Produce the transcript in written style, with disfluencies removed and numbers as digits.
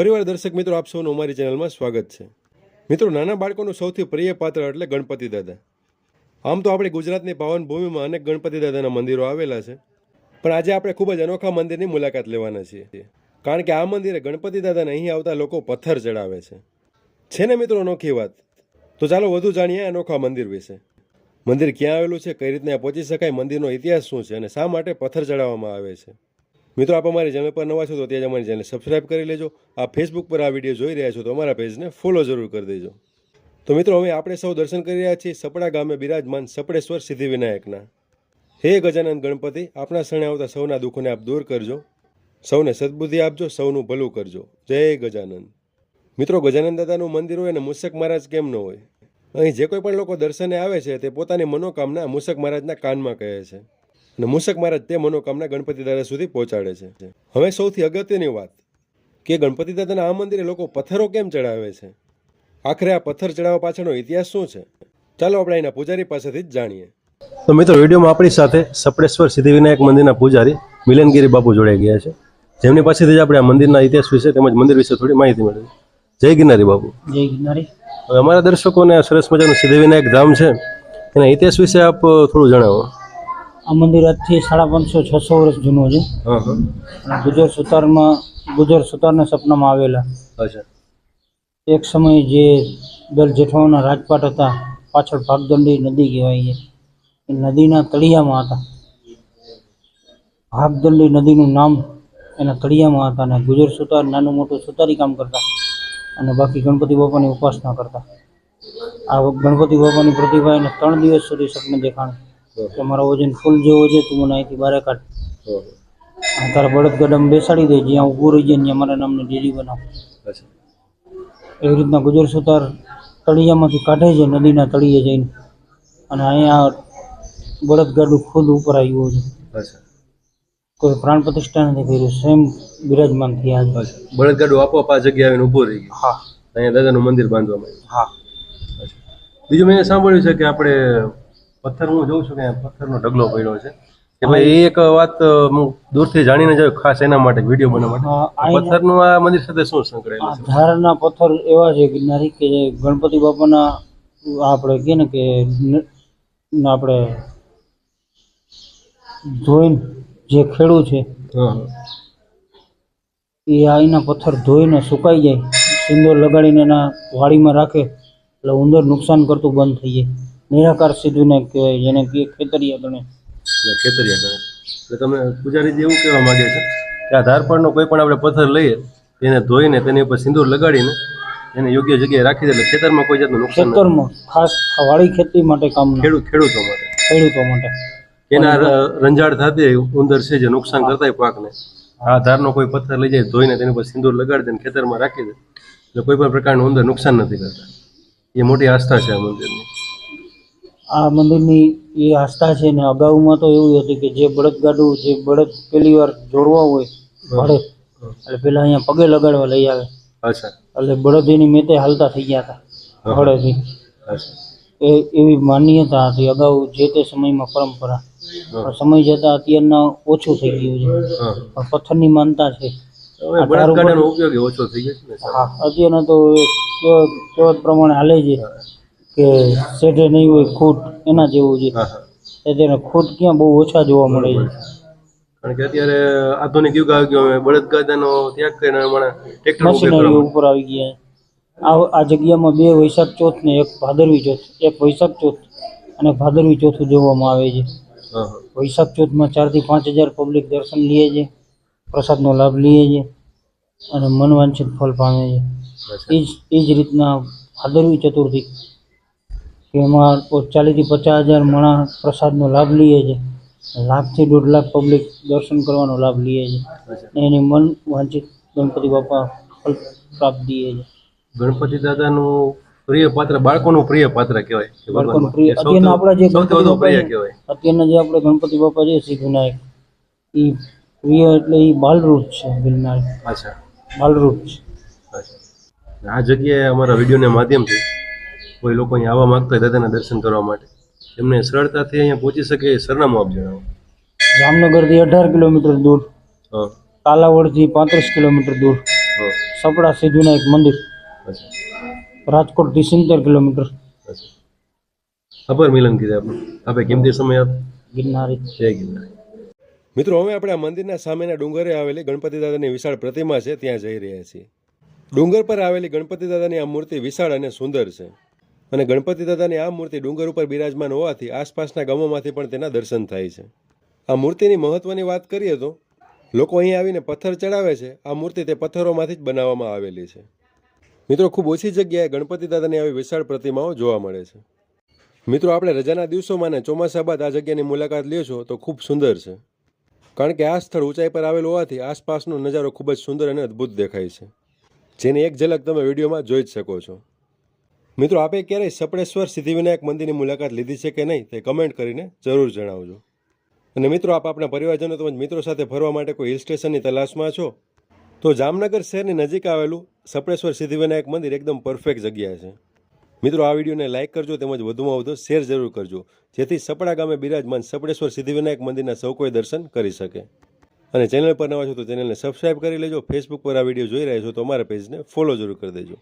ફરીવાર દર્શક મિત્રો આપ સૌનું અમારી ચેનલમાં સ્વાગત છે। મિત્રો, નાના બાળકોનું સૌથી પ્રિય પાત્ર એટલે ગણપતિ દાદા। આમ તો આપણે ગુજરાતની પાવન ભૂમિમાં અનેક ગણપતિ દાદાના મંદિરો આવેલા છે, પણ આજે આપણે ખૂબ જ અનોખા મંદિરની મુલાકાત લેવાના છીએ, કારણ કે આ મંદિરે ગણપતિ દાદાને અહીં આવતા લોકો પથ્થર ચડાવે છે ને મિત્રો અનોખી વાત। તો ચાલો વધુ જાણીએ અનોખા મંદિર વિશે। મંદિર ક્યાં આવેલું છે, કઈ રીતના પહોંચી શકાય, મંદિરનો ઇતિહાસ શું છે અને શા માટે પથ્થર ચડાવવામાં આવે છે। મિત્રો, આપ અમારી ચેનલ પર નવા છો તો ત્યાં જ અમારી ચેનલ સબસ્ક્રાઇબ કરી લેજો। આપ ફેસબુક પર આ વિડીયો જોઈ રહ્યા છો તો અમારા પેજને ફોલો જરૂર કરી દેજો। તો મિત્રો, હવે આપણે સૌ દર્શન કરી રહ્યા છીએ સપડા ગામે બિરાજમાન સપડેશ્વર સિદ્ધિવિનાયકના। હે ગજાનંદ ગણપતિ, આપણા શરણે આવતા સૌના દુઃખોને આપ દૂર કરજો, સૌને સદબુદ્ધિ આપજો, સૌનું ભલું કરજો। જય ગજાનંદ। મિત્રો, ગજાનંદ દાદાનું મંદિર હોય અને મૂષક મહારાજ કેમ ન હોય। અહીં જે કોઈ પણ લોકો દર્શને આવે છે તે પોતાની મનોકામના મૂષક મહારાજના કાનમાં કહે છે અને મૂષક મહારાજ તે મનોકામના ગણપતિ દાદા સુધી પહોંચાડે છે। હવે સૌથી અગત્યની વાત કે ગણપતિ દાદાના આ મંદિરે લોકો પથ્થરો કેમ ચડાવે છે, આખરે આ પથ્થર ચડાવવા પાછળનો ઇતિહાસ શું છે, ચાલો આપણે અહીંના પૂજારી પાસેથી જ જાણીએ। તો મિત્રો, વિડીયોમાં આપણી સાથે સપડેશ્વર સિદ્ધિવિનાયક મંદિરના પૂજારી મિલનગીરી બાપુ જોડાઈ ગયા છે, જેમની પાસેથી જ આપણે આ મંદિરના ઇતિહાસ વિશે તેમજ મંદિર વિશે થોડી માહિતી મેળવી। જય ગિરનારી બાપુ। જય ગિરનારી। હવે અમારા દર્શકોને સરસ મજાનું સિદ્ધિવિનાયક ધામ છે, એના ઇતિહાસ વિશે આપ થોડું જણાવો। આ મંદિર આજથી 550-600 વર્ષ જૂનું છે અને ગુજર સુતારના સપનામાં આવેલા। અચ્છા। એક સમયે જે દલ જેઠવાના રાજપાટ હતા, પાછળ ભાગદંડી નદી કહેવાય છે, એ નદીના તળિયામાં હતા। ભાગદંડી નદીનું નામ એના તળિયામાં હતા અને ગુજર સુતાર નાનું મોટું સુતારી કામ કરતા અને બાકી ગણપતિ બાપાની ઉપાસના કરતા। આ ગણપતિ બાપાની પ્રતિભા એને 3 દિવસ સુધી સપને દેખાણી કે મારો વજન ફૂલ જેવો છે, તું મને અહીંથી બહાર કાઢ, તારા બળદગાડામાં બેસાડી દે, જ્યાં ઊભું રહી જાય ત્યાં મારા નામની ડેરી બનાવ। એવી રીતના ગુજર સુતાર તળિયામાંથી કાઢે છે નદીના તળિયે જઈને, અને અહીંયા બળદગાડું ખુદ ઉપર આવ્યું છે, કોઈ પ્રાણ પ્રતિષ્ઠા નથી કર્યું, સ્વયં બિરાજમાન થયા છે। બળદગાડું આપોઆપ આ જગ્યાએ આવીને ઊભું રહી ગયું। હા, અહીંયા દાદાનું મંદિર બાંધવામાં આવ્યું। હા। બીજું મેં સાંભળ્યું છે કે આપણે પથ્થર, હું જોઉં છું કે પથ્થરનો ઢગલો પડ્યો છે, કે ભાઈ એ એક વાત હું દૂરથી જાણીને જાઉં ખાસ એના માટે વિડીયો બનાવવા માટે, પથ્થરનું આ મંદિર સાથે શું સંકળાયેલું છે? ધારના પથ્થર એવા છે ગિરનારી કે ગણપતિ બાપાના આપણે કહે ને કે આપણે ધોઈને જે ખેડૂ છે એ અહીંના પથ્થર ધોઈને સુકાઈ જાય, સિંદૂર લગાડીને એના વાડીમાં રાખે એટલે ઉંદર નુકસાન કરતું બંધ થઈ જાય। નિરાકાર સિદ્ધિવિનાયક કહેવાય, જેને કે ખેતરિયા ગણે। ખેતરિયા ગણે એટલે તમે પૂજારીજી એવું કહેવા માંગે છે કે આ ધારપડનો કોઈ પણ આપણે પથ્થર લઈએ તેને ધોઈને તેની ઉપર સિંદૂર લગાડીને એને યોગ્ય જગ્યાએ રાખી દે એટલે ખેતરમાં કોઈ જાતનું નુકસાન, ખેતરમાં ખાસ વાડી ખેતી માટે કામ, ખેડૂતો માટે એના રંજાડ થતી ઉંદર છે જે નુકસાન કરતા હોય પાકને, આ ધારનો કોઈ પથ્થર લઈ જાય ધોઈને તેની ઉપર સિંદૂર લગાડી દે ખેતરમાં રાખી દે એટલે કોઈ પણ પ્રકારનું ઉંદર નુકસાન નથી કરતા। એ મોટી આસ્થા છે આ મંદિરની। આ મંદિરની એ આસ્થા છે ને અગાઉમાં તો એવું હતું કે જે બળદગાડું, જે બળદ પહેલી વાર જોડવા હોય ભાડે એટલે પેલા અહીંયા પગે લગાડવા લઈ આવે। અચ્છા। એટલે બળદ એની મેતે હાલતા થઈ ગયા હતા ભાડેથી, એવી માન્યતા હતી અગાઉ જે તે સમયમાં પરંપરા। સમય જતા અત્યારના ઓછું થઈ ગયું છે, પણ પથ્થરની માનતા છે। ઉપયોગ ઓછો થઈ ગયો છે। હા, અત્યારના તો કહેવત પ્રમાણે હાલે છે કે શેઠે નહીં હોય ખૂટ, એના જેવું છે। અત્યારે ખૂટ ક્યાં બહુ ઓછા જોવા મળે છે, કારણ કે અત્યારે આધુનિક યુગ આવી ગયો, બળદગાડાનો ત્યાગ કરીને મશીનરી ઉપર આવી ગયા। આ જગ્યામાં 2 વૈશાખ ચોથ ને 1 ભાદરવી ચોથ, 1 વૈશાખ ચોથ અને ભાદરવી ચોથ ઉજવવામાં આવે છે। વૈશાખ ચોથમાં 4 થી 5 હજાર પબ્લિક દર્શન લે છે, પ્રસાદનો લાભ લે છે અને મનવાંછિત ફળ પામે છે। એ જ રીતના ભાદરવી ચતુર્થી એમાં 40 થી 50 હજાર માણસ પ્રસાદનો લાભ લે છે, 1 લાખ થી 1.5 લાખ પબ્લિક દર્શન કરવાનો લાભ લે છે, એની મન વાંચિત ગણપતિ બાપા ફળ પ્રાપ્તિ છે। ગણપતિ દાદાનું પ્રિય પાત્ર, બાળકોનું પ્રિય પાત્ર કહેવાય, બાળકોનું પ્રિય અત્યારના આપણા જે અત્યારના જે આપણે ગણપતિ બાપા છે સિદ્ધિવિનાયક, એ પ્રિય એટલે એ બાલરૂપ છે ગિરનારી। અચ્છા, બાલરૂપ છે। આ જગ્યાએ અમારા વિડીયોના માધ્યમથી કોઈ લોકો અહીંયા આવવા માંગતા હોય દાદાના દર્શન કરવા માટે, એમને સરળતાથી અહીંયા પહોંચી શકે એ સરનામું આપ જણાવો। જામનગરથી 18 કિલોમીટર દૂર, કાલાવડથી 35 કિલોમીટર દૂર, સપડા સિદ્ધિવિનાયક મંદિર, અચ્છા રાજકોટથી 70 કિલોમીટર. અચ્છા. આભાર મિલન કીધા આપણે કિંમતી સમય આપ ગિરનારી. જય ગિરનાર. મિત્રો હવે આપણે આ મંદિરના સામેના ડુંગરે આવેલી ગણપતિ દાદાની વિશાળ પ્રતિમા છે ત્યાં જઈ રહ્યા છીએ. ડુંગર પર આવેલી ગણપતિ દાદાની આ મૂર્તિ વિશાળ અને સુંદર છે અને ગણપતિ દાદાની આ મૂર્તિ ડુંગર ઉપર બિરાજમાન હોવાથી આસપાસના ગામોમાંથી પણ તેના દર્શન થાય છે. આ મૂર્તિની મહત્વની વાત કરીએ તો લોકો અહીં આવીને પથ્થર ચડાવે છે. આ મૂર્તિ તે પથ્થરોમાંથી જ બનાવવામાં આવેલી છે. મિત્રો ખૂબ ઓછી જગ્યાએ ગણપતિ દાદાની આવી વિશાળ પ્રતિમાઓ જોવા મળે છે. મિત્રો આપણે રજાના દિવસોમાં અને ચોમાસા બાદ આ જગ્યાની મુલાકાત લ્યો તો ખૂબ સુંદર છે, કારણ કે આ સ્થળ ઊંચાઈ પર આવેલું હોવાથી આસપાસનો નજારો ખૂબ જ સુંદર અને અદ્ભુત દેખાય છે, જેની એક ઝલક તમે વિડીયોમાં જોઈ જ શકો છો. મિત્રો આપે ક્યારેય સપડેશ્વર સિદ્ધિવિનાયક મંદિરની મુલાકાત લીધી છે કે નહીં તે કમેન્ટ કરીને જરૂર જણાવજો. અને મિત્રો આપ આપણા પરિવારજનો તેમજ મિત્રો સાથે ફરવા માટે કોઈ હિલ સ્ટેશનની તલાશમાં છો તો જામનગર શહેરની નજીક આવેલું સપડેશ્વર સિદ્ધિવિનાયક મંદિર એકદમ પરફેક્ટ જગ્યા છે. મિત્રો આ વિડીયોને લાઇક કરજો તેમજ વધુમાં વધુ શેર જરૂર કરજો, જેથી સપડા ગામે બિરાજમાન સપડેશ્વર સિદ્ધિવિનાયક મંદિરના સૌ કોઈ દર્શન કરી શકે. અને ચેનલ પર નવા છો તો ચેનલને સબસ્ક્રાઈબ કરી લેજો. ફેસબુક પર આ વિડીયો જોઈ રહ્યા છો તો અમારા પેજને ફોલો જરૂર કરી દેજો.